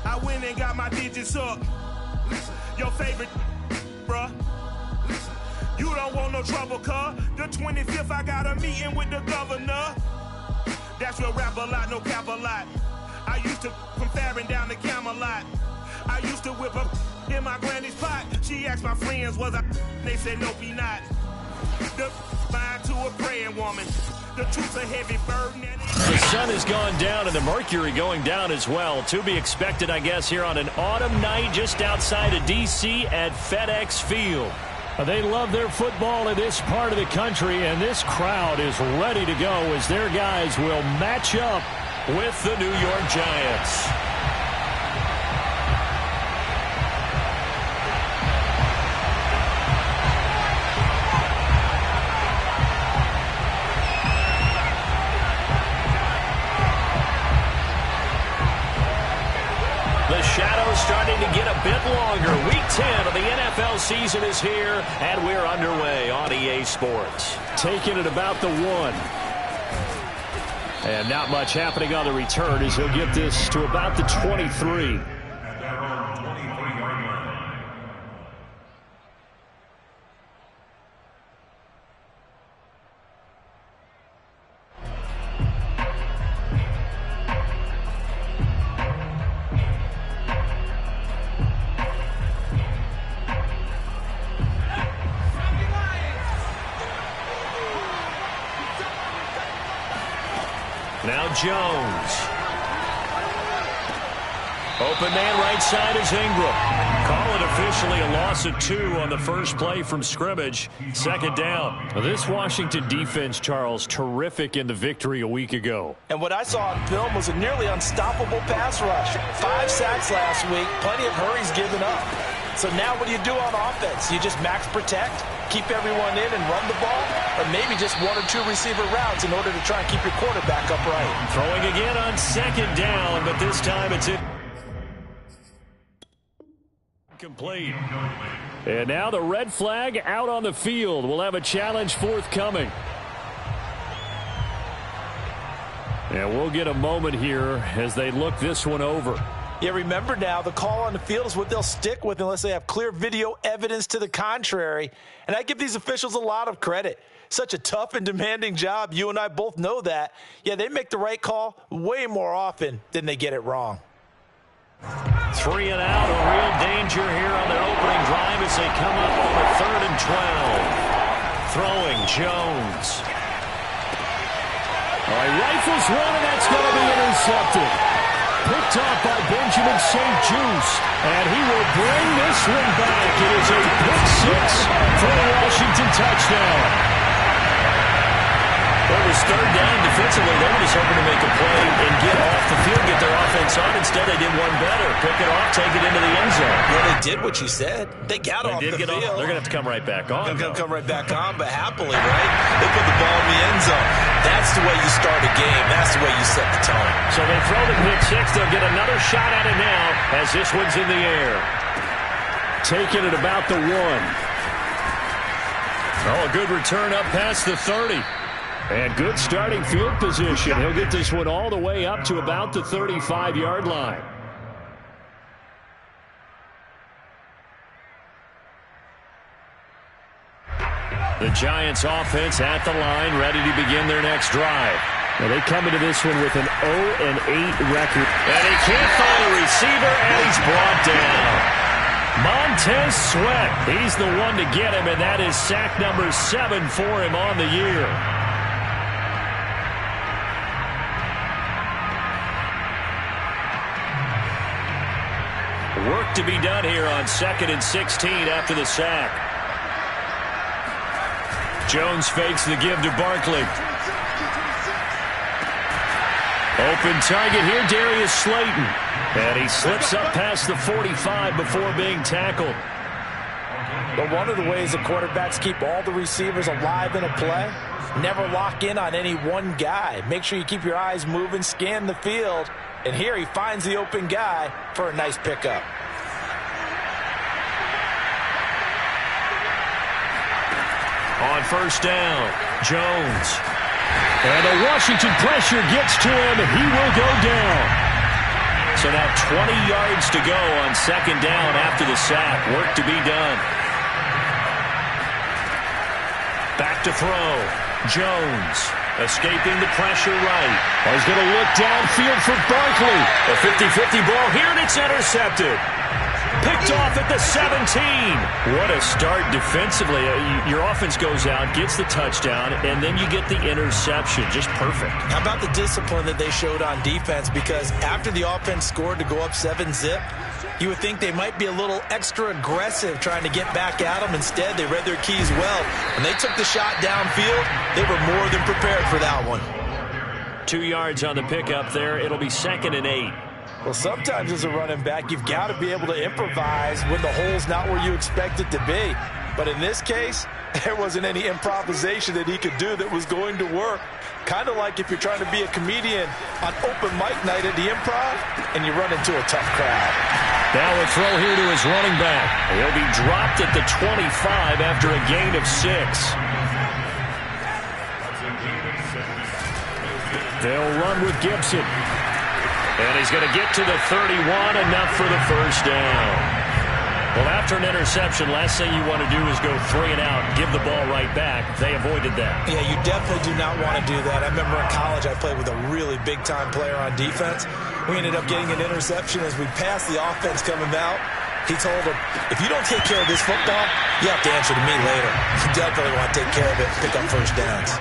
I went and got my digits up. Your favorite, bruh. You don't want no trouble, cuz. The 25th, I got a meeting with the governor. That's real rap a lot, no cap a lot. I used to from Farron down to Camelot. I used to whip up in my granny's pot. She asked my friends, was I? They said, nope, he not. The mind to a praying woman. The truth's a heavy burden. The sun has gone down and the mercury going down as well. To be expected, I guess, here on an autumn night just outside of D.C. at FedEx Field. They love their football in this part of the country, and this crowd is ready to go as their guys will match up with the New York Giants. The shadow's starting to get a bit longer. Week 10 of the NFL season is here, and we're underway on EA Sports. Taking it about the 1. And not much happening on the return as he'll get this to about the 23. Now Jones. Open man right side is Ingram. Call it officially a loss of 2 on the first play from scrimmage. Second down. This Washington defense, Charles, terrific in the victory a week ago. And what I saw on film was a nearly unstoppable pass rush. 5 sacks last week, plenty of hurries given up. So now what do you do on offense? You just max protect, keep everyone in and run the ball, or maybe just 1 or 2 receiver routes in order to try and keep your quarterback upright. Throwing again on second down, but this time it's incomplete. And now the red flag out on the field. We'll have a challenge forthcoming. And we'll get a moment here as they look this one over. Yeah, remember now, the call on the field is what they'll stick with unless they have clear video evidence to the contrary. And I give these officials a lot of credit. Such a tough and demanding job. You and I both know that. Yeah, they make the right call way more often than they get it wrong. 3 and out, a real danger here on their opening drive as they come up on the 3rd and 12. Throwing Jones. All right, rifles one, and that's going to be intercepted. Picked off by Benjamin St-Juste, and he will bring this one back. It is a pick 6 for a Washington touchdown. Well, it was 3rd down defensively. They were just hoping to make a play and get off the field, get their offense on. Instead, they did one better. Pick it off, take it into the end zone. Well, they did what you said. They got off the field. They're going to have to come right back on. They're going to come right back on, but happily, right? They put the ball in the end zone. That's the way you start a game. That's the way you set the tone. So they throw the pick 6. They'll get another shot at it now as this one's in the air. Taking it about the 1. Oh, a good return up past the 30. And good starting field position. He'll get this one all the way up to about the 35-yard line. The Giants offense at the line, ready to begin their next drive. Now they come into this one with an 0-8 record. And he can't find a receiver, and he's brought down. Montez Sweat, he's the one to get him, and that is sack number 7 for him on the year. Work to be done here on 2nd and 16 after the sack. Jones fakes the give to Barkley. Open target here, Darius Slayton. And he slips up past the 45 before being tackled. But one of the ways the quarterbacks keep all the receivers alive in a play, never lock in on any one guy. Make sure you keep your eyes moving, scan the field. And here he finds the open guy for a nice pickup. On first down, Jones. And the Washington pressure gets to him, and he will go down. So now 20 yards to go on second down after the sack. Work to be done. Back to throw. Jones escaping the pressure right. Oh, he's going to look downfield for Barkley. A 50-50 ball here, and it's intercepted. Picked off at the 17. What a start defensively. Your offense goes out, gets the touchdown, and then you get the interception. Just perfect. How about the discipline that they showed on defense? Because after the offense scored to go up 7-zip, you would think they might be a little extra aggressive trying to get back at them. Instead, they read their keys well. When they took the shot downfield, they were more than prepared for that one. 2 yards on the pickup there. It'll be 2nd and 8. Well, sometimes as a running back, you've got to be able to improvise when the hole's not where you expect it to be. But in this case, there wasn't any improvisation that he could do that was going to work. Kind of like if you're trying to be a comedian on open mic night at the Improv and you run into a tough crowd. Now a throw here to his running back. He'll be dropped at the 25 after a gain of 6. They'll run with Gibson. And he's going to get to the 31, enough for the first down. Well, after an interception, last thing you want to do is go 3 and out, give the ball right back. They avoided that. Yeah, you definitely do not want to do that. I remember in college I played with a really big-time player on defense. We ended up getting an interception as we passed the offense coming out. He told him, if you don't take care of this football, you have to answer to me later. You definitely want to take care of it, pick up first downs.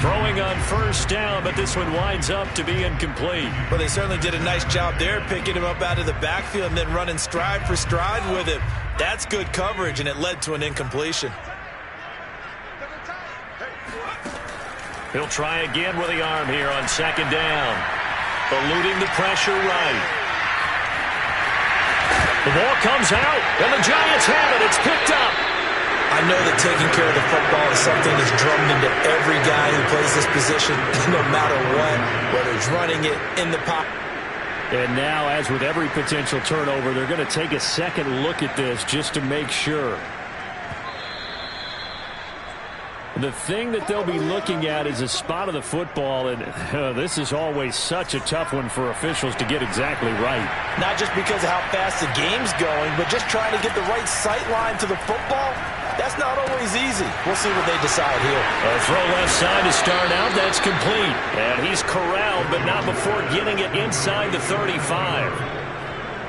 Throwing on first down, but this one winds up to be incomplete. Well, they certainly did a nice job there, picking him up out of the backfield and then running stride for stride with him. That's good coverage, and it led to an incompletion. He'll try again with the arm here on second down. Eluding the pressure right. The ball comes out, and the Giants have it. It's picked up. I know that taking care of the football is something that's drummed into every guy who plays this position, no matter what, whether he's running it in the pocket. And now, as with every potential turnover, they're going to take a second look at this just to make sure. The thing that they'll be looking at is a spot of the football, and this is always such a tough one for officials to get exactly right. Not just because of how fast the game's going, but just trying to get the right sight line to the football. That's not always easy. We'll see what they decide here. A throw left side to start out. That's complete. And he's corralled, but not before getting it inside the 35.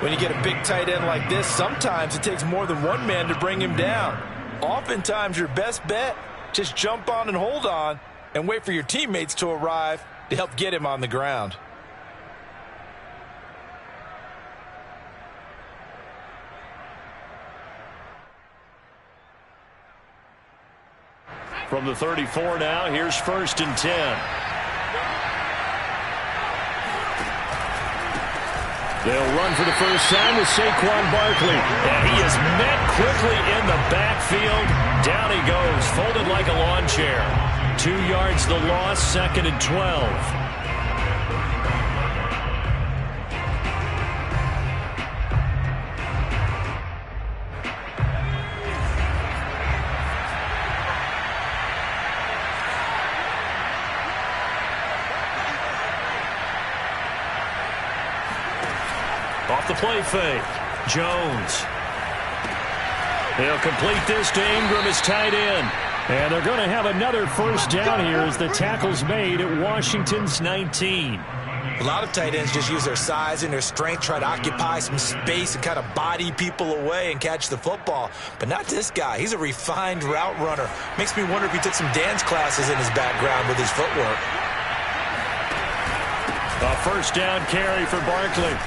When you get a big tight end like this, sometimes it takes more than one man to bring him down. Oftentimes, your best bet, just jump on and hold on and wait for your teammates to arrive to help get him on the ground. From the 34 now, here's 1st and 10. They'll run for the first time with Saquon Barkley. And he is met quickly in the backfield. Down he goes, folded like a lawn chair. 2 yards the loss, 2nd and 12. Off the play fake. Jones. They'll complete this to Ingram as tight end. And they're going to have another first down here as the tackle's made at Washington's 19. A lot of tight ends just use their size and their strength, try to occupy some space and kind of body people away and catch the football. But not this guy. He's a refined route runner. Makes me wonder if he took some dance classes in his background with his footwork. A first down carry for Barkley.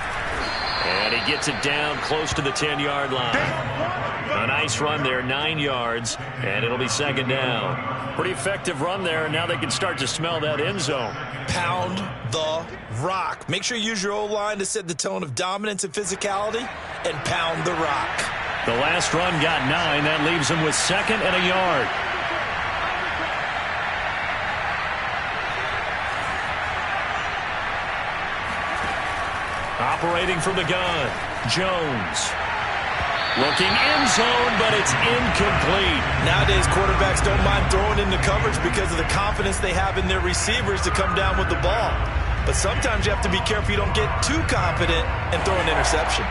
And he gets it down close to the 10-yard line. A nice run there, 9 yards, and it'll be 2nd down. Pretty effective run there, and now they can start to smell that end zone. Pound the rock. Make sure you use your O-line to set the tone of dominance and physicality, and pound the rock. The last run got 9. That leaves him with 2nd and a yard. Operating from the gun, Jones. Looking end zone, but it's incomplete. Nowadays, quarterbacks don't mind throwing into coverage because of the confidence they have in their receivers to come down with the ball. but sometimes you have to be careful you don't get too confident and throw an interception.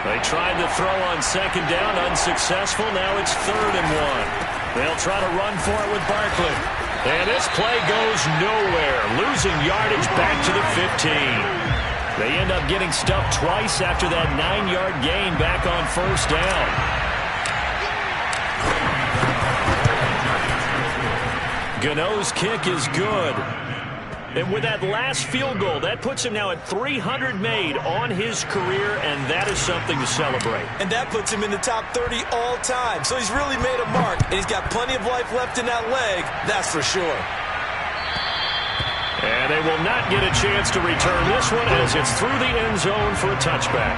They tried to throw on second down, unsuccessful. Now it's 3rd and 1. They'll try to run for it with Barkley. And this play goes nowhere, losing yardage back to the 15. They end up getting stuffed twice after that 9-yard gain back on 1st down. Gano's kick is good. And with that last field goal, that puts him now at 300 made on his career, and that is something to celebrate. And that puts him in the top 30 all time. So he's really made a mark, and he's got plenty of life left in that leg, that's for sure. And they will not get a chance to return this one as it's through the end zone for a touchback.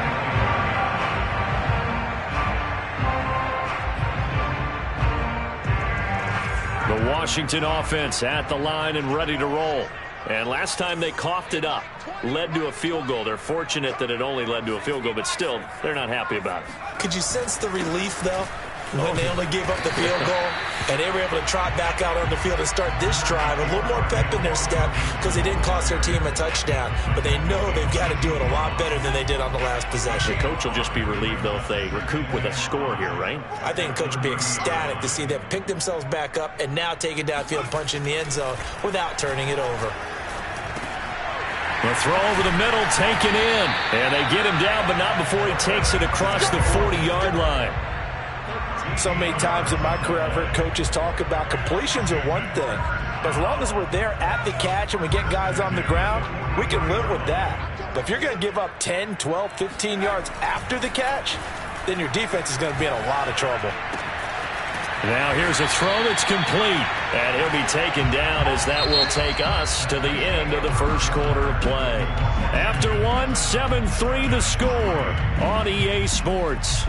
The Washington offense at the line and ready to roll. And last time they coughed it up, led to a field goal. They're fortunate that it only led to a field goal, but still, they're not happy about it. Could you sense the relief, though, when they only gave up the field goal and they were able to trot back out on the field and start this drive? A little more pep in their step because they didn't cost their team a touchdown, but they know they've got to do it a lot better than they did on the last possession. The coach will just be relieved, though, if they recoup with a score here, right? I think the coach will be ecstatic to see them pick themselves back up and now take it downfield, punch in the end zone without turning it over. The throw over the middle, taken in. And they get him down, but not before he takes it across the 40-yard line. So many times in my career, I've heard coaches talk about completions are one thing. But as long as we're there at the catch and we get guys on the ground, we can live with that. But if you're going to give up 10, 12, 15 yards after the catch, then your defense is going to be in a lot of trouble. Now here's a throw that's complete, and he'll be taken down as that will take us to the end of the first quarter of play. After 1, 7-3 the score on EA Sports.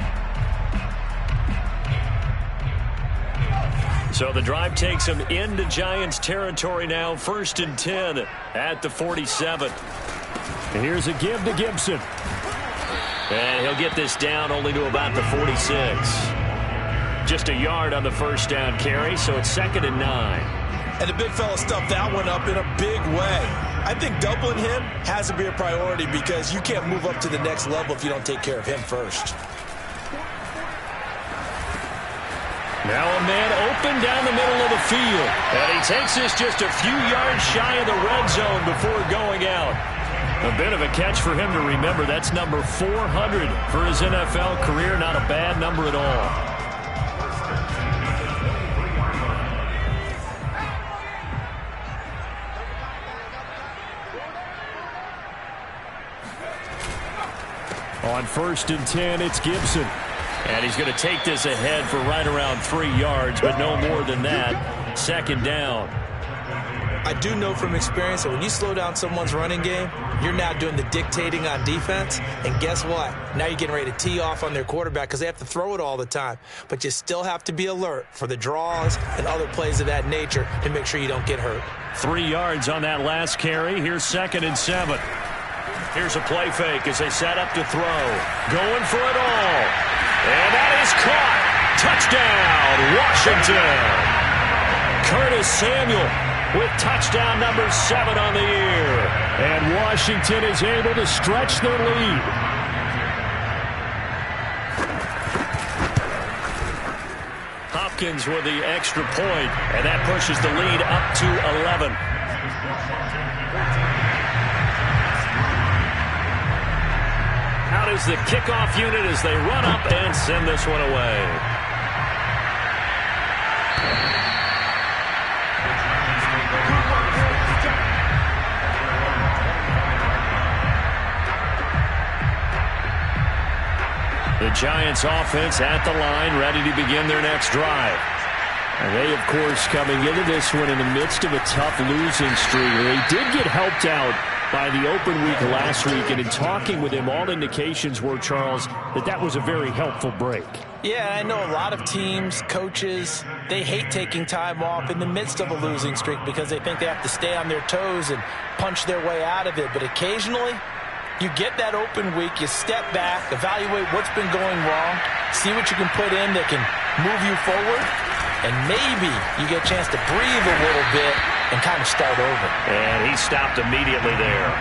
So the drive takes them into Giants territory now, 1st and 10 at the 47. And here's a give to Gibson. And he'll get this down only to about the 46. Just a yard on the first down carry, so it's 2nd and 9. And the big fella stuffed that one up in a big way. I think doubling him has to be a priority because you can't move up to the next level if you don't take care of him first. Now a man open down the middle of the field. And he takes this just a few yards shy of the red zone before going out. A bit of a catch for him to remember. That's number 400 for his NFL career. Not a bad number at all. On 1st and 10, it's Gibson. And he's going to take this ahead for right around 3 yards, but no more than that. 2nd down. I do know from experience that when you slow down someone's running game, you're now doing the dictating on defense. And guess what? Now you're getting ready to tee off on their quarterback because they have to throw it all the time. But you still have to be alert for the draws and other plays of that nature to make sure you don't get hurt. 3 yards on that last carry. Here's 2nd and 7. Here's a play fake as they set up to throw. Going for it all. And that is caught. Touchdown, Washington. Curtis Samuel with touchdown number 7 on the year. And Washington is able to stretch their lead. Hopkins with the extra point, and that pushes the lead up to 11. Out is the kickoff unit as they run up and send this one away. The Giants offense at the line, ready to begin their next drive. And they, of course, coming into this one in the midst of a tough losing streak. They did get helped out by the open week last week, and in talking with him, all indications were, Charles, that was a very helpful break. Yeah, I know a lot of teams, coaches, they hate taking time off in the midst of a losing streak because they think they have to stay on their toes and punch their way out of it. But occasionally, you get that open week, you step back, evaluate what's been going wrong, see what you can put in that can move you forward, and maybe you get a chance to breathe a little bit and kind of start over. And he stopped immediately there.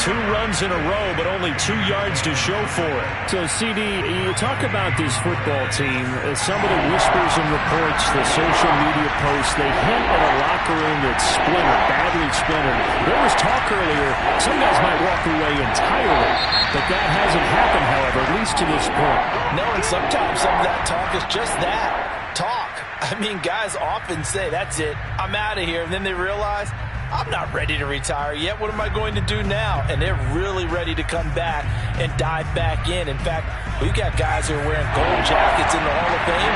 2 runs in a row, but only 2 yards to show for it. So, CD, you talk about this football team. Some of the whispers and reports, the social media posts, they hint at a locker room that's splintered, badly splintered. There was talk earlier, some guys might walk away entirely, but that hasn't happened, however, at least to this point. No, and sometimes some of that talk is just that, talk. I mean, guys often say, that's it, I'm out of here, and then they realize, I'm not ready to retire yet. What am I going to do now? And they're really ready to come back and dive back in. In fact, we've got guys who are wearing gold jackets in the Hall of Fame.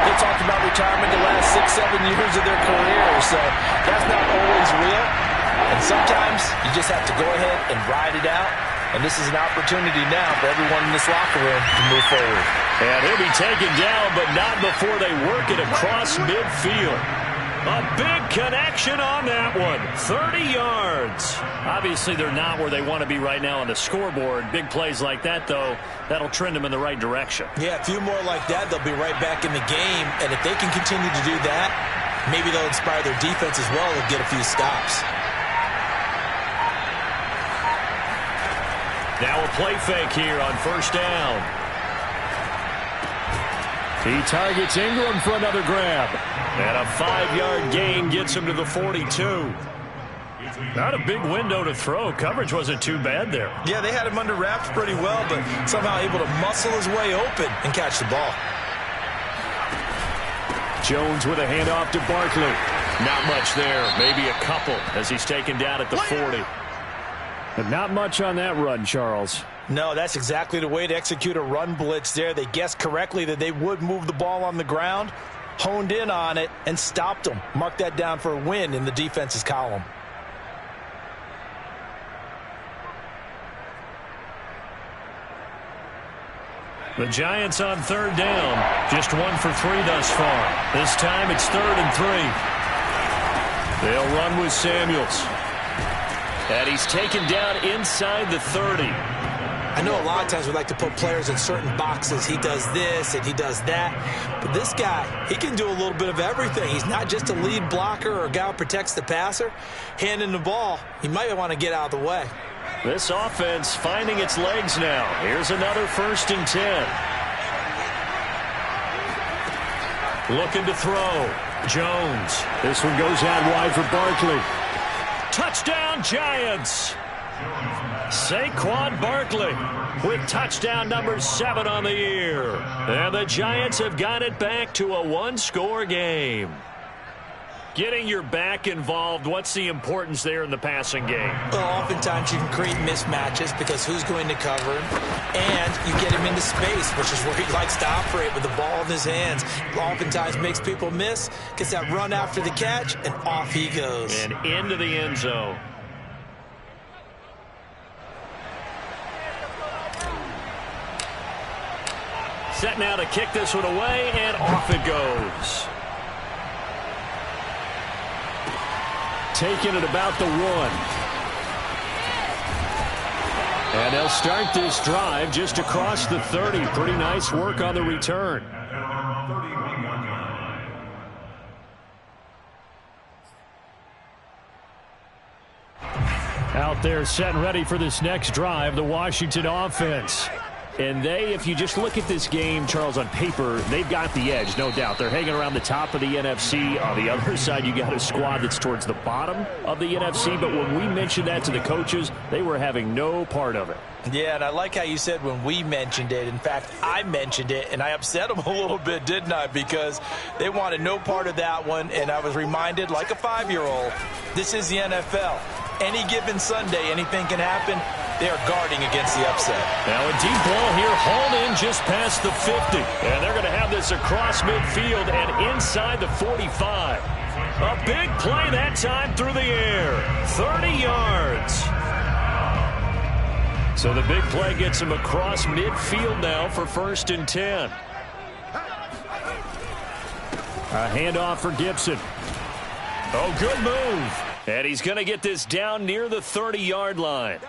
They talked about retirement the last 6-7 years of their career. So that's not always real. And sometimes you just have to go ahead and ride it out. And this is an opportunity now for everyone in this locker room to move forward. And he'll be taken down, but not before they work it across midfield. A big connection on that one. 30 yards. Obviously, they're not where they want to be right now on the scoreboard. Big plays like that, though, that'll trend them in the right direction. Yeah, a few more like that, they'll be right back in the game. And if they can continue to do that, maybe they'll inspire their defense as well and get a few stops. Now a play fake here on first down. He targets Ingram for another grab. And a 5-yard gain gets him to the 42. Not a big window to throw. Coverage wasn't too bad there. Yeah, they had him under wraps pretty well, but somehow able to muscle his way open and catch the ball. Jones with a handoff to Barkley. Not much there. Maybe a couple as he's taken down at the 40. But not much on that run, Charles. No, that's exactly the way to execute a run blitz there. They guessed correctly that they would move the ball on the ground, honed in on it, and stopped them. Mark that down for a win in the defense's column. The Giants on third down. Just 1 for 3 thus far. This time it's 3rd and 3. They'll run with Samuels. And he's taken down inside the 30. I know a lot of times we like to put players in certain boxes. He does this and he does that. But this guy, he can do a little bit of everything. He's not just a lead blocker or a guy who protects the passer. Handing the ball, he might want to get out of the way. This offense finding its legs now. Here's another 1st and 10. Looking to throw. Jones. This one goes out wide for Barkley. Touchdown, Giants. Saquon Barkley with touchdown number 7 on the year. And the Giants have got it back to a 1-score game. Getting your back involved, what's the importance there in the passing game? Well, oftentimes you can create mismatches because who's going to cover him, and you get him into space, which is where he likes to operate with the ball in his hands. Oftentimes makes people miss, gets that run after the catch, and off he goes. And into the end zone. Set now to kick this one away, and off it goes. Taken at about the 1. And they'll start this drive just across the 30. Pretty nice work on the return. Out there set and ready for this next drive, the Washington offense. And they, if you just look at this game, Charles, on paper, they've got the edge, no doubt. They're hanging around the top of the NFC. On the other side, you got a squad that's towards the bottom of the NFC. But when we mentioned that to the coaches, they were having no part of it. Yeah, and I like how you said when we mentioned it. In fact, I mentioned it, and I upset them a little bit, didn't I? Because they wanted no part of that one, and I was reminded, like a 5-year-old, this is the NFL. Any given Sunday, anything can happen. They are guarding against the upset. Now a deep ball here, hauled in just past the 50. And they're going to have this across midfield and inside the 45. A big play that time through the air. 30 yards. So the big play gets him across midfield now for 1st and 10. A handoff for Gibson. Oh, good move. And he's going to get this down near the 30-yard line.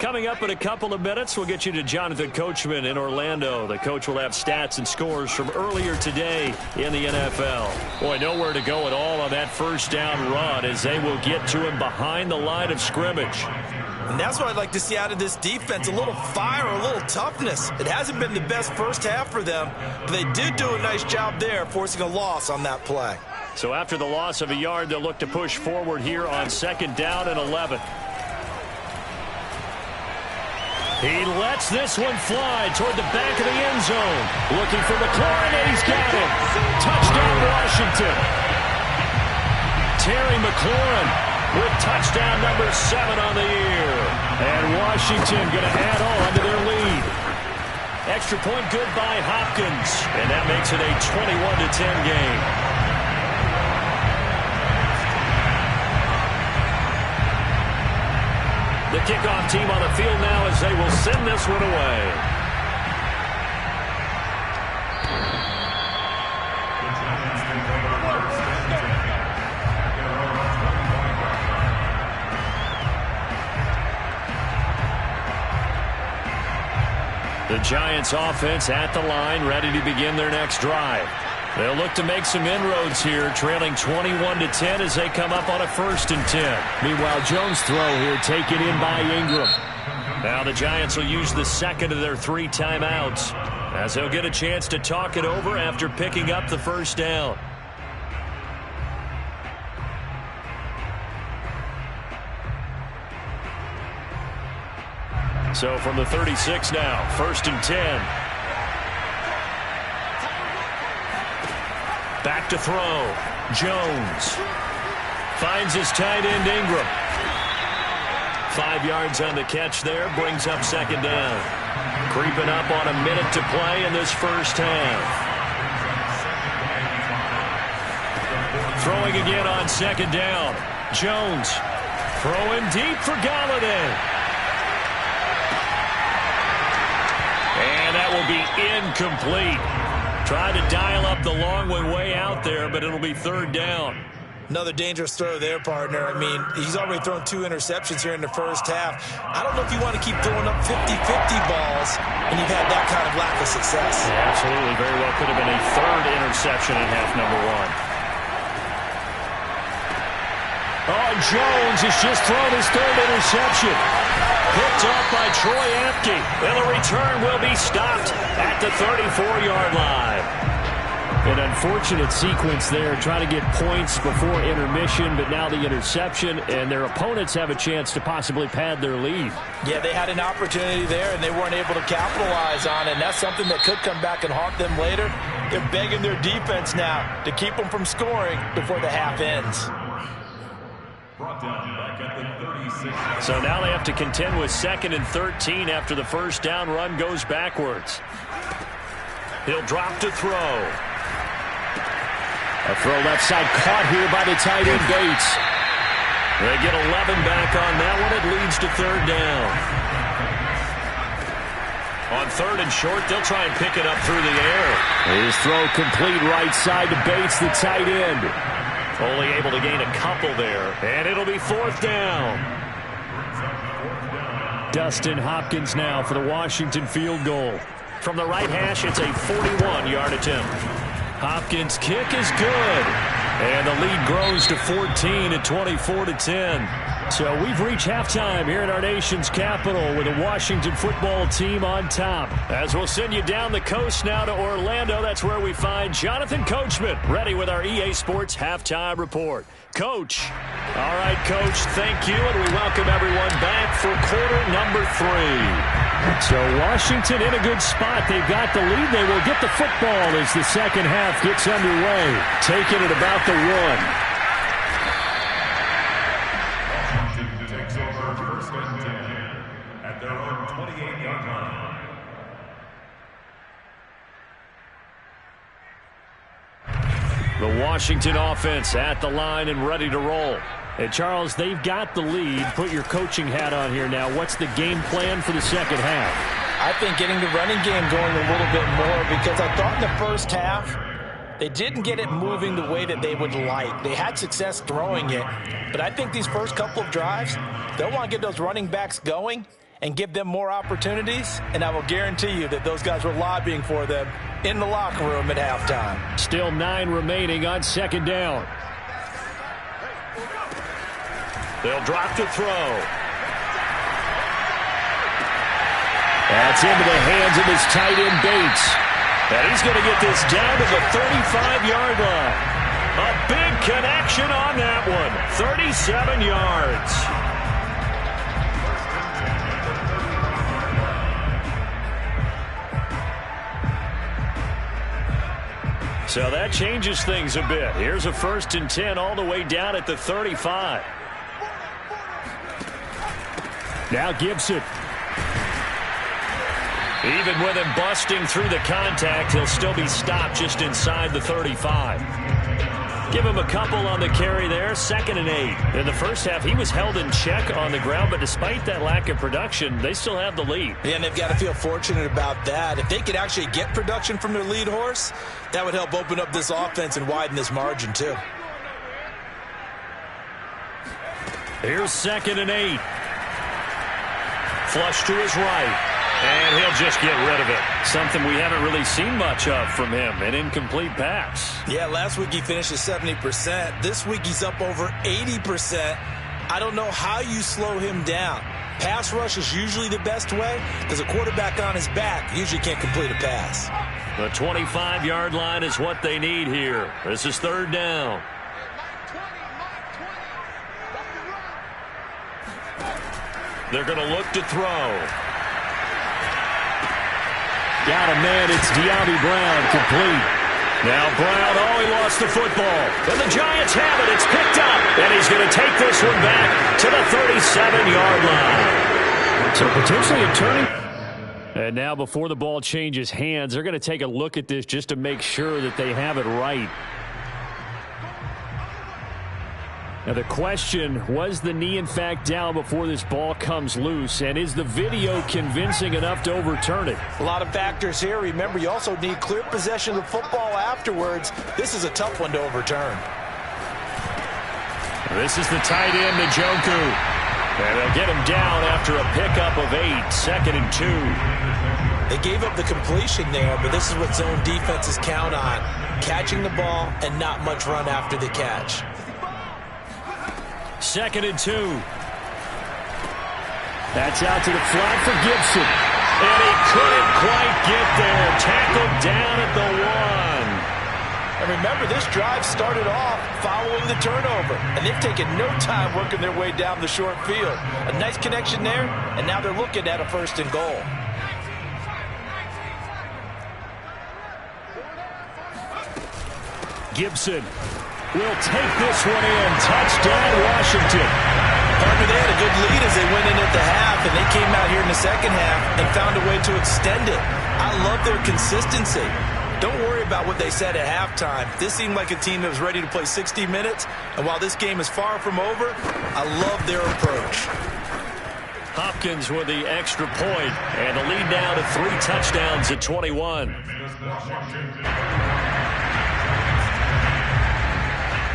Coming up in a couple of minutes, we'll get you to Jonathan Coachman in Orlando. The coach will have stats and scores from earlier today in the NFL. Boy, nowhere to go at all on that first down run as they will get to him behind the line of scrimmage. And that's what I'd like to see out of this defense, a little fire, a little toughness. It hasn't been the best first half for them, but they did do a nice job there, forcing a loss on that play. So after the loss of a yard, they'll look to push forward here on 2nd down and 11. He lets this one fly toward the back of the end zone. Looking for McLaurin, and he's got him. Touchdown, Washington. Terry McLaurin with touchdown number 7 on the year. And Washington going to add on to their lead. Extra point good by Hopkins. And that makes it a 21-10 game. The kickoff team on the field now as they will send this one away. The Giants offense at the line, ready to begin their next drive. They'll look to make some inroads here, trailing 21-10 as they come up on a 1st and 10. Meanwhile, Jones' throw here taken in by Ingram. Now the Giants will use the 2nd of their 3 timeouts as they'll get a chance to talk it over after picking up the 1st down. So from the 36 now, 1st and 10. Back to throw. Jones finds his tight end Ingram. 5 yards on the catch there, brings up 2nd down. Creeping up on a minute to play in this first half. Throwing again on 2nd down. Jones throwing deep for Galladay. And that will be incomplete. Tried to dial up the long way out there, but it'll be 3rd down. Another dangerous throw there, partner. I mean, he's already thrown 2 interceptions here in the first half. I don't know if you want to keep throwing up 50-50 balls and you've had that kind of lack of success. Yeah, absolutely. Very well could have been a 3rd interception in half number 1. Oh, Jones has just thrown his 3rd interception. Picked up by Troy Apke. And the return will be stopped at the 34-yard line. An unfortunate sequence there, trying to get points before intermission, but now the interception, and their opponents have a chance to possibly pad their lead. Yeah, they had an opportunity there, and they weren't able to capitalize on it, and that's something that could come back and haunt them later. They're begging their defense now to keep them from scoring before the half ends. So now they have to contend with 2nd and 13 after the first down run goes backwards. He'll drop to throw. A throw left side caught here by the tight end Bates. They get 11 back on that one. It leads to 3rd down. On 3rd and short, they'll try and pick it up through the air. His throw complete right side to Bates, the tight end. Only able to gain a couple there, and it'll be 4th down. Dustin Hopkins now for the Washington field goal. From the right hash, it's a 41-yard attempt. Hopkins' kick is good, and the lead grows to 14 at 24-10. So we've reached halftime here in our nation's capital with the Washington football team on top. As we'll send you down the coast now to Orlando, that's where we find Jonathan Coachman, ready with our EA Sports halftime report. Coach. All right, Coach, thank you, and we welcome everyone back for quarter number 3. So Washington in a good spot. They've got the lead. They will get the football as the second half gets underway. Taking it about the 1. Takes over 1st and 10 at their own 28-yard line. The Washington offense at the line and ready to roll. Hey, Charles, they've got the lead. Put your coaching hat on here now. What's the game plan for the second half? I think getting the running game going a little bit more, because I thought in the first half they didn't get it moving the way that they would like. They had success throwing it, but I think these first couple of drives, they'll want to get those running backs going and give them more opportunities, and I will guarantee you that those guys were lobbying for them in the locker room at halftime. Still 9 remaining on second down. They'll drop to throw. That's into the hands of his tight end, Bates. And he's going to get this down to the 35-yard line. A big connection on that one. 37 yards. So that changes things a bit. Here's a 1st and 10 all the way down at the 35. Now Gibson. Even with him busting through the contact, he'll still be stopped just inside the 35. Give him a couple on the carry there. 2nd and 8. In the first half, he was held in check on the ground, but despite that lack of production, they still have the lead. Yeah, and they've got to feel fortunate about that. If they could actually get production from their lead horse, that would help open up this offense and widen this margin too. Here's 2nd and 8. Flush to his right. And he'll just get rid of it. Something we haven't really seen much of from him, an incomplete pass. Yeah, last week he finished at 70%. This week he's up over 80%. I don't know how you slow him down. Pass rush is usually the best way because a quarterback on his back usually can't complete a pass. The 25-yard line is what they need here. This is 3rd down. They're going to look to throw. Got a man, it's De'Ami Brown, complete. Now Brown, he lost the football. And the Giants have it, it's picked up. And he's going to take this one back to the 37-yard line. So potentially a turning. And now before the ball changes hands, they're going to take a look at this just to make sure that they have it right. Now the question, was the knee in fact down before this ball comes loose? And is the video convincing enough to overturn it? A lot of factors here. Remember, you also need clear possession of the football afterwards. This is a tough one to overturn. This is the tight end, Njoku. And they'll get him down after a pickup of 8, 2nd and 2. They gave up the completion there, but this is what zone defenses count on. Catching the ball and not much run after the catch. 2nd and 2. That's out to the flat for Gibson. And he couldn't quite get there. Tackled down at the 1. And remember, this drive started off following the turnover. And they've taken no time working their way down the short field. A nice connection there, and now they're looking at a 1st and goal. Gibson will take this one in. Touchdown, Washington. Partner, they had a good lead as they went in at the half, and they came out here in the second half and found a way to extend it. I love their consistency. Don't worry about what they said at halftime. This seemed like a team that was ready to play 60 minutes, and while this game is far from over, I love their approach. Hopkins with the extra point, and the lead now to 3 touchdowns at 21.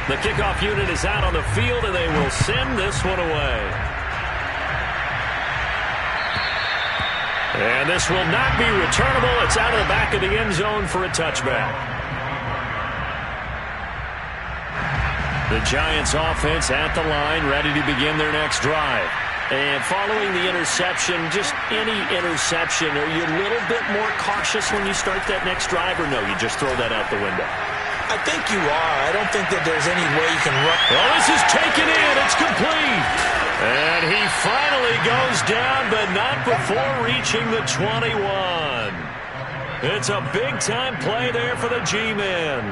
The kickoff unit is out on the field, and they will send this one away. And this will not be returnable. It's out of the back of the end zone for a touchback. The Giants offense at the line, ready to begin their next drive. And following the interception, just any interception, are you a little bit more cautious when you start that next drive, or no, you just throw that out the window? I think you are. I don't think that there's any way you can run. Well, this is taken in. It's complete. And he finally goes down, but not before reaching the 21. It's a big-time play there for the G-men.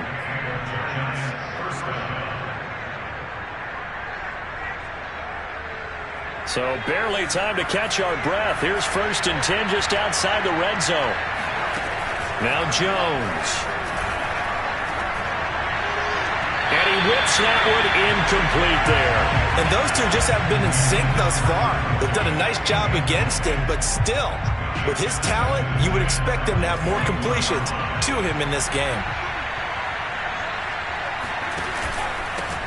So barely time to catch our breath. Here's 1st and 10 just outside the red zone. Now Jones. And he whips that one incomplete there. And those two just have been in sync thus far. They've done a nice job against him, but still, with his talent, you would expect them to have more completions to him in this game.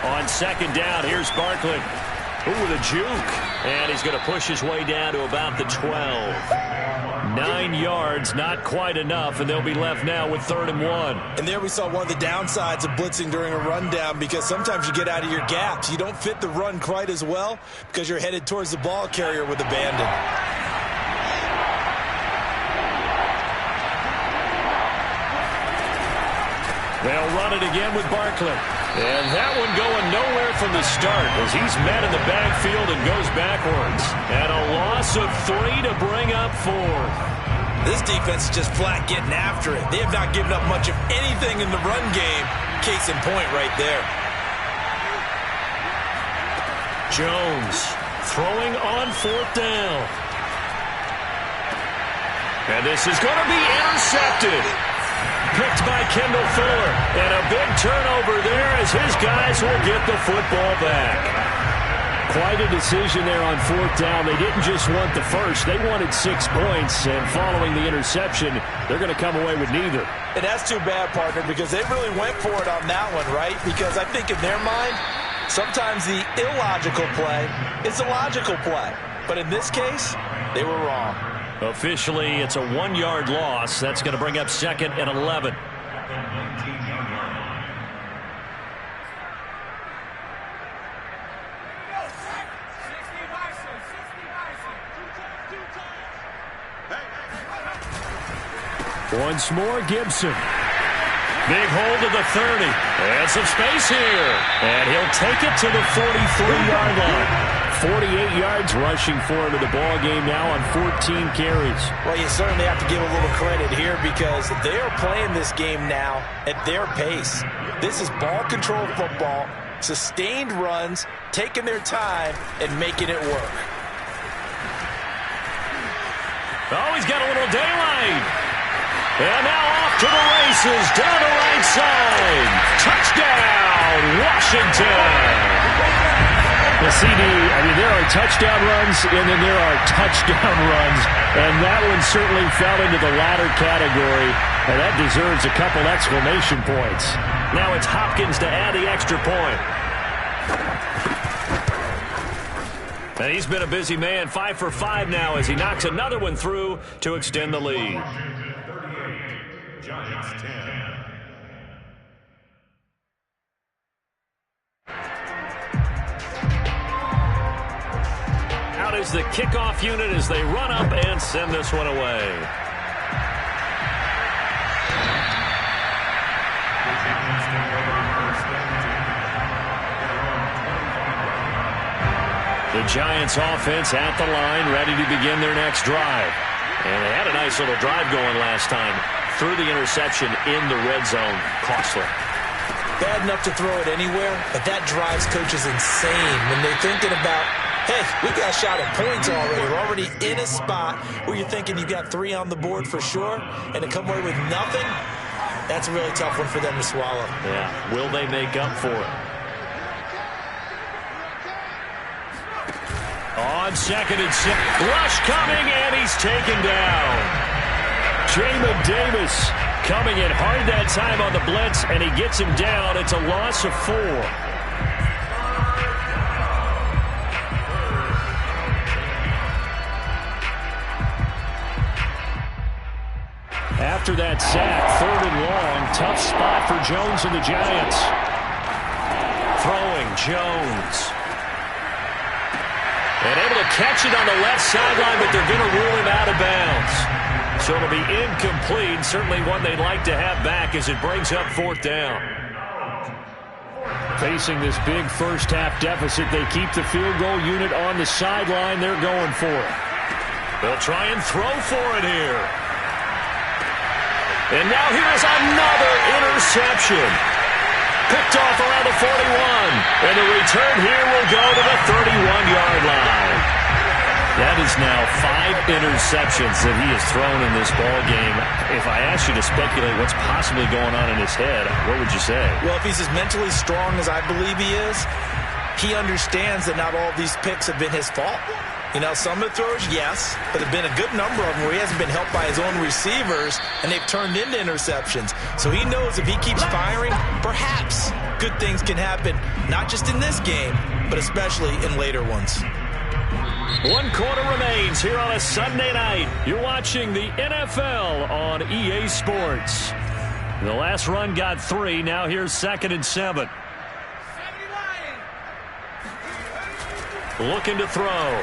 On 2nd down, here's Barkley. Ooh, with a juke. And he's going to push his way down to about the 12. 9 yards, not quite enough, and they'll be left now with 3rd and 1. And there we saw one of the downsides of blitzing during a rundown, because sometimes you get out of your gaps. You don't fit the run quite as well because you're headed towards the ball carrier with abandon. They'll run it again with Barkley. And that one going nowhere from the start as he's met in the backfield and goes backwards. And a loss of 3 to bring up 4th. This defense is just flat getting after it. They have not given up much of anything in the run game. Case in point right there. Jones throwing on 4th down. And this is going to be intercepted. Picked by Kendall Fuller. And a big turnover there as his guys will get the football back. Quite a decision there on 4th down. They didn't just want the first. They wanted 6 points. And following the interception, they're going to come away with neither. And that's too bad, partner, because they really went for it on that one, right? Because I think in their mind, sometimes the illogical play is a logical play. But in this case, they were wrong. Officially, it's a 1-yard loss. That's going to bring up 2nd and 11. Once more, Gibson. Big hold to the 30. And some space here. And he'll take it to the 43-yard line. 48 yards rushing for him in the ball game now on 14 carries. Well, you certainly have to give a little credit here because they are playing this game now at their pace. This is ball control football, sustained runs, taking their time, and making it work. Oh, he's got a little daylight. And now off to the races, down the right side. Touchdown, Washington. The CD, there are touchdown runs, and then there are touchdown runs. And that one certainly fell into the latter category. And that deserves a couple exclamation points. Now it's Hopkins to add the extra point. And he's been a busy man, 5 for 5 now as he knocks another one through to extend the lead. Giants 10. Out is the kickoff unit as they run up and send this one away. The Giants offense at the line, ready to begin their next drive. And they had a nice little drive going last time. Through the interception in the red zone. Costly. Bad enough to throw it anywhere, but that drives coaches insane when they're thinking about, hey, we got a shot at points already. We're already in a spot where you're thinking you got 3 on the board for sure, and to come away with nothing, that's a really tough one for them to swallow. Yeah, will they make up for it? On 2nd and 6. Rush coming, and he's taken down. Jamin Davis coming in hard that time on the blitz, and he gets him down. It's a loss of 4. After that sack, 3rd and long, tough spot for Jones and the Giants. Throwing, Jones. And able to catch it on the left sideline, but they're going to rule him out of bounds. So it'll be incomplete, certainly one they'd like to have back as it brings up 4th down. Facing this big first-half deficit, they keep the field goal unit on the sideline. They're going for it. They'll try and throw for it here. And now here's another interception. Picked off around the 41. And the return here will go to the 31-yard line. That is now 5 interceptions that he has thrown in this ball game. If I asked you to speculate what's possibly going on in his head, what would you say? Well, if he's as mentally strong as I believe he is, he understands that not all of these picks have been his fault. You know, some of the throws, yes, but there have been a good number of them where he hasn't been helped by his own receivers, and they've turned into interceptions. So he knows if he keeps firing, perhaps good things can happen, not just in this game, but especially in later ones. 1 quarter remains here on a Sunday night. You're watching the NFL on EA Sports. The last run got 3. Now here's 2nd and 7. Looking to throw.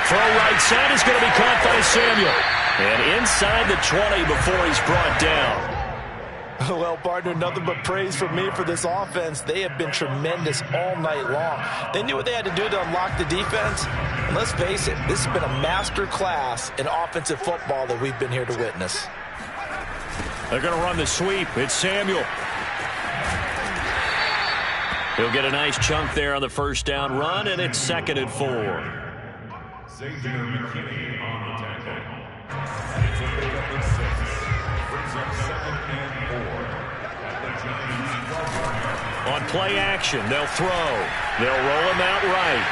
Throw right side is going to be caught by Samuel. And inside the 20 before he's brought down. Well, partner, nothing but praise from me for this offense. They have been tremendous all night long. They knew what they had to do to unlock the defense. And let's face it, this has been a master class in offensive football that we've been here to witness. They're going to run the sweep. It's Samuel. He'll get a nice chunk there on the first down run, and it's 2nd and 4. Xavier McKinney on the tackle. On play action, they'll throw. They'll roll him out right.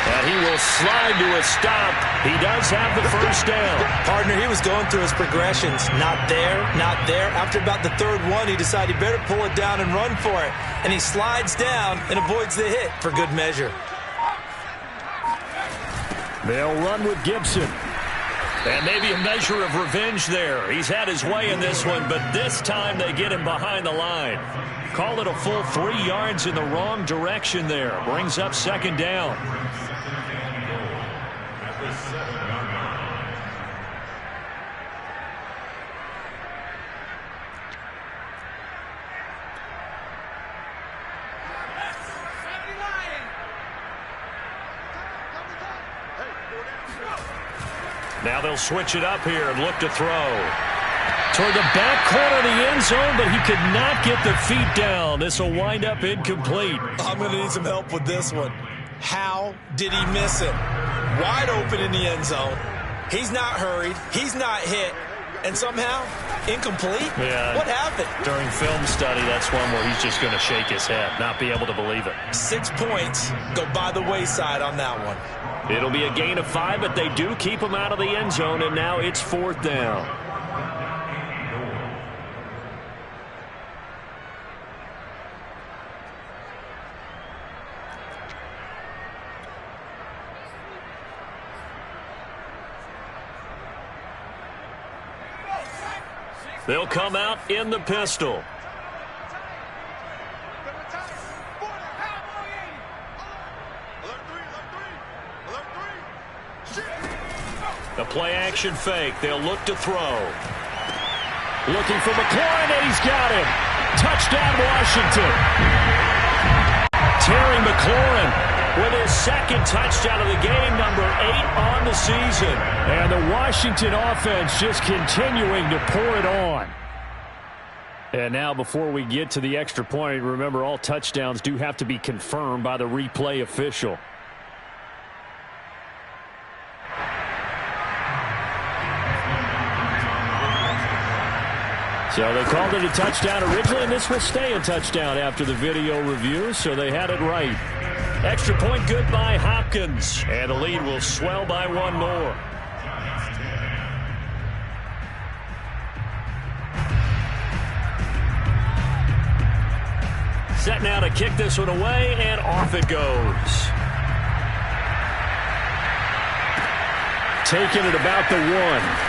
And he will slide to a stop. He does have the first down. Partner, he was going through his progressions. Not there, not there. After about the 3rd one, he decided he better pull it down and run for it. And he slides down and avoids the hit for good measure. They'll run with Gibson. And maybe a measure of revenge there. He's had his way in this one, but this time they get him behind the line. Call it a full 3 yards in the wrong direction there. Brings up 2nd down. Now they'll switch it up here and look to throw. Toward the back corner of the end zone, but he could not get the feet down. This will wind up incomplete. I'm going to need some help with this one. How did he miss it? Wide open in the end zone. He's not hurried. He's not hit. And somehow, incomplete? Yeah. What happened? During film study, that's one where he's just going to shake his head, not be able to believe it. 6 points go by the wayside on that one. It'll be a gain of 5, but they do keep him out of the end zone, and now it's 4th down. They'll come out in the pistol. A play-action fake. They'll look to throw. Looking for McLaurin, and he's got him. Touchdown, Washington. Terry McLaurin with his 2nd touchdown of the game, number 8 on the season. And the Washington offense just continuing to pour it on. And now before we get to the extra point, remember all touchdowns do have to be confirmed by the replay official. So they called it a touchdown originally, and this will stay a touchdown after the video review, so they had it right. Extra point good by Hopkins, and the lead will swell by 1 more. Set now to kick this one away, and off it goes. Taken at about the 1.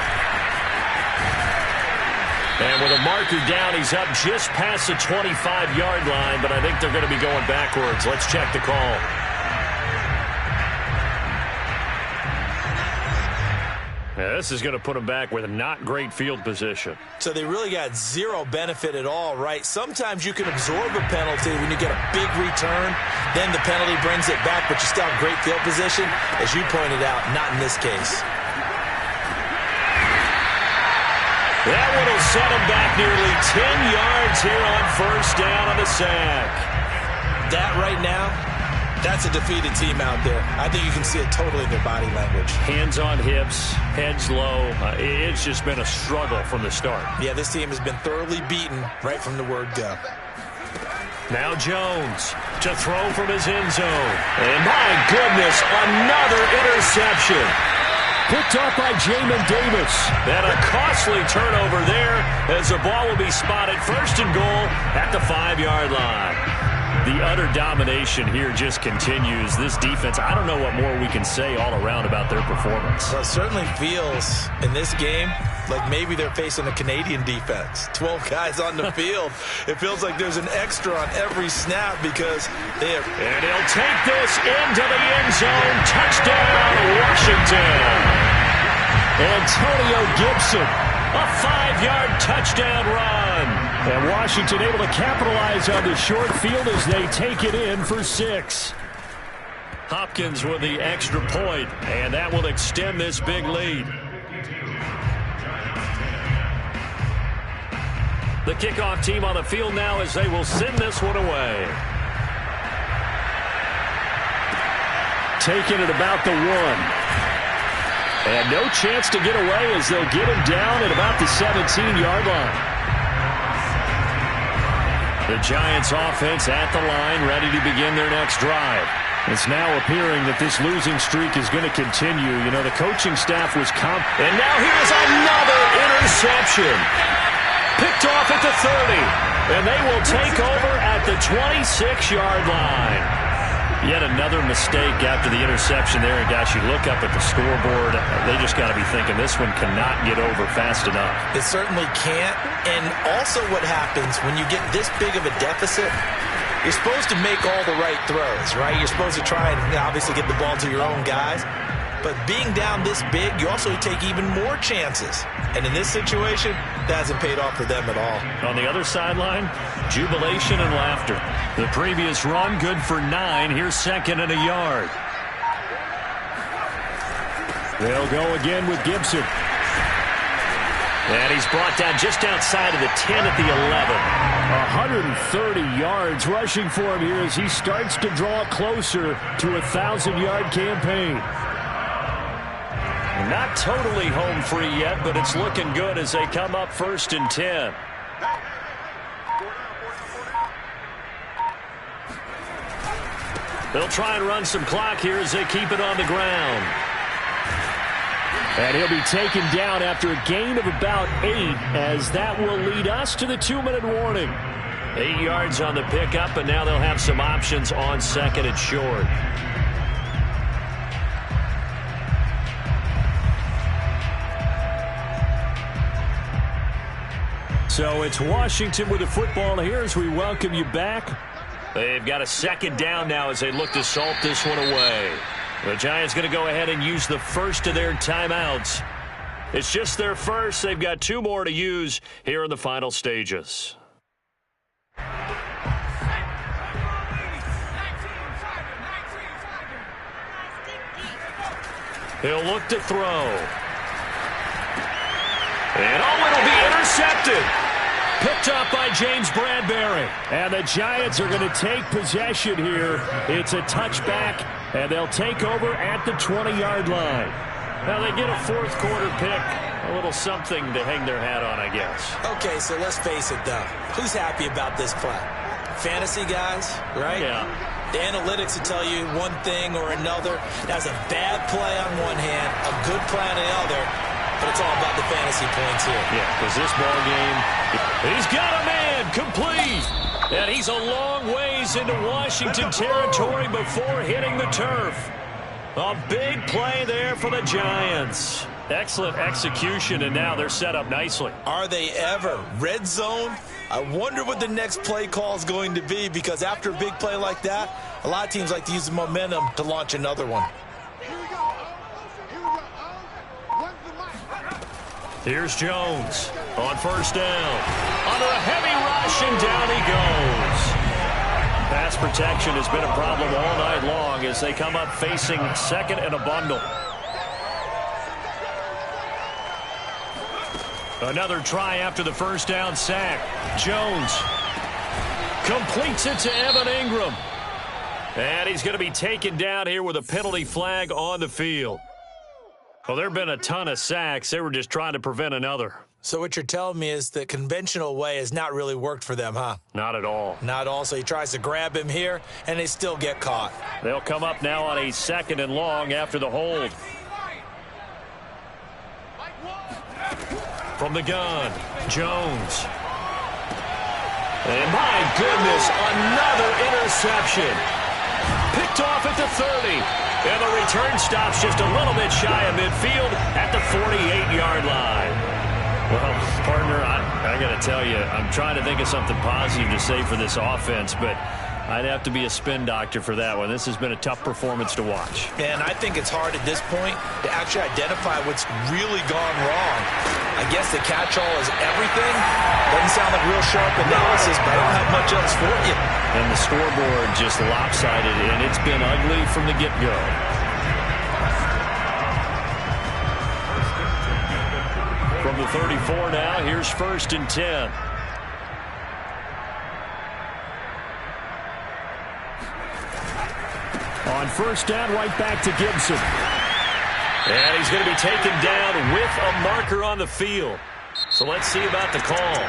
And with a marker down, he's up just past the 25-yard line, but I think they're going to be going backwards. Let's check the call. Yeah, this is going to put them back with a not great field position. So they really got zero benefit at all, right? Sometimes you can absorb a penalty when you get a big return. Then the penalty brings it back, but you still have great field position. As you pointed out, not in this case. That one will set him back nearly 10 yards here on first down on the sack. That right now, that's a defeated team out there. I think you can see it totally in their body language. Hands on hips, heads low. It's just been a struggle from the start. Yeah, this team has been thoroughly beaten right from the word go. Now Jones to throw from his end zone. And my goodness, another interception. Picked up by Jamin Davis. And a costly turnover there as the ball will be spotted 1st and goal at the 5-yard line. The utter domination here just continues. This defense, I don't know what more we can say all around about their performance. Well, it certainly feels in this game like maybe they're facing a Canadian defense. 12 guys on the field. It feels like there's an extra on every snap because they have... And he'll take this into the end zone. Touchdown, Washington. Antonio Gibson, a 5-yard touchdown run. And Washington able to capitalize on the short field as they take it in for 6. Hopkins with the extra point, and that will extend this big lead. The kickoff team on the field now as they will send this one away. Taking it about the 1. And no chance to get away as they'll get him down at about the 17-yard line. The Giants offense at the line, ready to begin their next drive. It's now appearing that this losing streak is going to continue. You know, the coaching staff was confident. And now here's another interception. Picked off at the 30. And they will take over at the 26-yard line. Yet another mistake after the interception there. And, gosh, you look up at the scoreboard. They just got to be thinking this one cannot get over fast enough. It certainly can't. And also what happens when you get this big of a deficit, you're supposed to make all the right throws, right? You're supposed to try and obviously get the ball to your own guys. But being down this big, you also take even more chances. And in this situation, that hasn't paid off for them at all. On the other sideline, jubilation and laughter. The previous run, good for 9. Here's 2nd and a yard. They'll go again with Gibson. And he's brought down just outside of the 10 at the 11. 130 yards rushing for him here as he starts to draw closer to a 1,000-yard campaign. Not totally home free yet, but it's looking good as they come up 1st and 10. They'll try and run some clock here as they keep it on the ground. And he'll be taken down after a gain of about 8, as that will lead us to the 2-minute warning. 8 yards on the pickup, and now they'll have some options on 2nd and short. So it's Washington with the football here as we welcome you back. They've got a 2nd down now as they look to salt this one away. The Giants going to go ahead and use the first of their timeouts. It's just their first. They've got 2 more to use here in the final stages. He'll look to throw. And it'll be intercepted. Picked up by James Bradbury. And the Giants are going to take possession here. It's a touchback, and they'll take over at the 20-yard line. Now they get a 4th quarter pick. A little something to hang their hat on, I guess. Okay, so let's face it, though. Who's happy about this play? Fantasy guys, right? Yeah. The analytics will tell you one thing or another. That's a bad play on one hand, a good play on the other. But it's all about the fantasy points here. Yeah, because this ball game, he's got a man complete. And he's a long ways into Washington territory before hitting the turf. A big play there for the Giants. Excellent execution, and now they're set up nicely. Are they ever? Red zone? I wonder what the next play call is going to be, because after a big play like that, a lot of teams like to use the momentum to launch another one. Here's Jones on 1st down. Under a heavy rush, and down he goes. Pass protection has been a problem all night long as they come up facing 2nd and a bundle. Another try after the 1st down sack. Jones completes it to Evan Ingram. And he's going to be taken down here with a penalty flag on the field. Well, there have been a ton of sacks. They were just trying to prevent another. So what you're telling me is the conventional way has not really worked for them, huh? Not at all. Not all. So he tries to grab him here, and they still get caught. They'll come up now on a 2nd and long after the hold. From the gun, Jones. And my goodness, another interception. Picked off at the 30. And the return stops just a little bit shy of midfield at the 48-yard line. Well, partner, I got to tell you, I'm trying to think of something positive to say for this offense, but I'd have to be a spin doctor for that one. This has been a tough performance to watch. And I think it's hard at this point to actually identify what's really gone wrong. I guess the catch-all is everything. Doesn't sound like real sharp analysis, but I don't have much else for you. And the scoreboard just lopsided, and it's been ugly from the get-go. From the 34 now, here's 1st and 10. On 1st down, right back to Gibson. And he's going to be taken down with a marker on the field. So let's see about the call.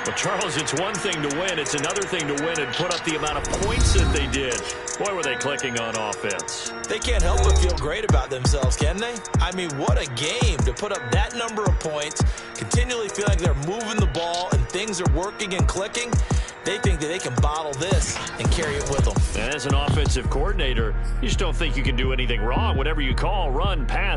Well, Charles, it's one thing to win. It's another thing to win and put up the amount of points that they did. Boy, were they clicking on offense. They can't help but feel great about themselves, can they? I mean, what a game to put up that number of points, continually feel like they're moving the ball and things are working and clicking. They think that they can bottle this and carry it with them. And as an offensive coordinator, you just don't think you can do anything wrong. Whatever you call, run, pass,